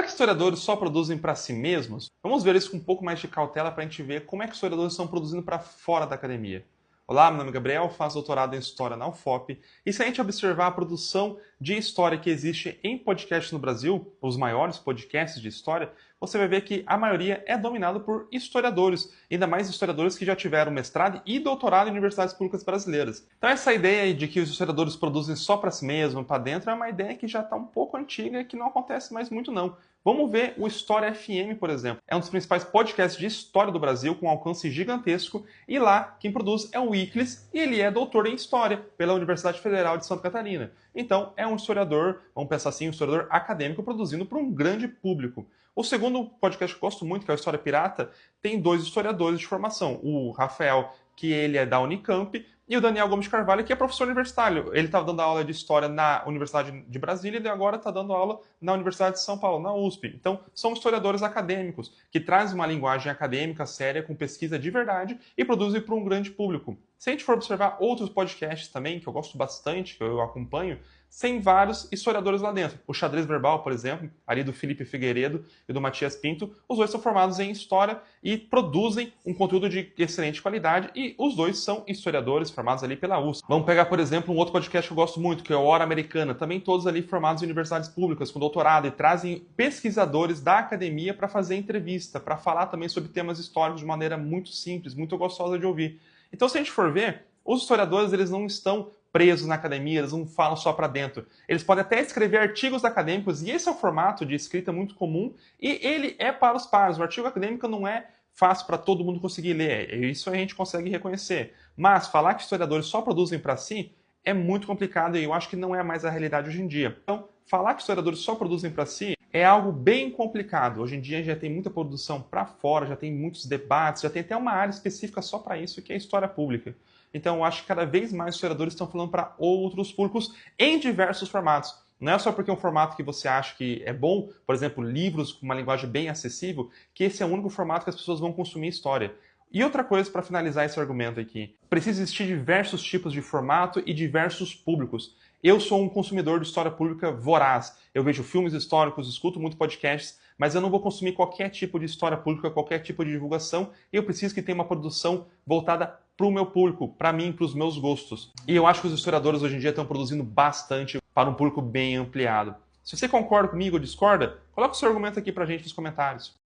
que historiadores só produzem para si mesmos? Vamos ver isso com um pouco mais de cautela para a gente ver como é que historiadores estão produzindo para fora da academia. Olá, meu nome é Gabriel, faço doutorado em História na UFOP, e se a gente observar a produção de história que existe em podcasts no Brasil, os maiores podcasts de história, você vai ver que a maioria é dominado por historiadores, ainda mais historiadores que já tiveram mestrado e doutorado em universidades públicas brasileiras. Então essa ideia de que os historiadores produzem só para si mesmos, para dentro, é uma ideia que já está um pouco antiga e que não acontece mais muito não. Vamos ver o História FM, por exemplo. É um dos principais podcasts de história do Brasil, com um alcance gigantesco, e lá quem produz é o Iclis, e ele é doutor em História pela Universidade Federal de Santa Catarina. Então é um historiador, vamos pensar assim, um historiador acadêmico produzindo para um grande público. O segundo podcast que eu gosto muito, que é o História Pirata, tem dois historiadores de formação. O Rafael, que ele é da Unicamp, e o Daniel Gomes de Carvalho, que é professor universitário. Ele estava dando aula de História na Universidade de Brasília e agora está dando aula na Universidade de São Paulo, na USP. Então, são historiadores acadêmicos, que trazem uma linguagem acadêmica séria, com pesquisa de verdade, e produzem para um grande público. Se a gente for observar outros podcasts também, que eu gosto bastante, que eu acompanho, tem vários historiadores lá dentro. O Xadrez Verbal, por exemplo, ali do Felipe Figueiredo e do Matias Pinto, os dois são formados em História e produzem um conteúdo de excelente qualidade, e os dois são historiadores formados ali pela USP. Vamos pegar, por exemplo, um outro podcast que eu gosto muito, que é o Hora Americana, também todos ali formados em universidades públicas, com doutorado, e trazem pesquisadores da academia para fazer entrevista, para falar também sobre temas históricos de maneira muito simples, muito gostosa de ouvir. Então, se a gente for ver, os historiadores eles não estão presos na academia, eles não falam só para dentro. Eles podem até escrever artigos acadêmicos, e esse é um formato de escrita muito comum, e ele é para os pares. O artigo acadêmico não é fácil para todo mundo conseguir ler, isso a gente consegue reconhecer. Mas falar que historiadores só produzem para si é muito complicado, e eu acho que não é mais a realidade hoje em dia. Então, falar que historiadores só produzem para si é algo bem complicado. Hoje em dia já tem muita produção para fora, já tem muitos debates, já tem até uma área específica só para isso, que é a história pública. Então eu acho que cada vez mais os historiadores estão falando para outros públicos em diversos formatos. Não é só porque é um formato que você acha que é bom, por exemplo, livros com uma linguagem bem acessível, que esse é o único formato que as pessoas vão consumir história. E outra coisa para finalizar esse argumento aqui, precisa existir diversos tipos de formato e diversos públicos. Eu sou um consumidor de história pública voraz. Eu vejo filmes históricos, escuto muito podcasts, mas eu não vou consumir qualquer tipo de história pública, qualquer tipo de divulgação, e eu preciso que tenha uma produção voltada para o meu público, para mim, para os meus gostos. E eu acho que os historiadores hoje em dia estão produzindo bastante para um público bem ampliado. Se você concorda comigo ou discorda, coloca o seu argumento aqui para a gente nos comentários.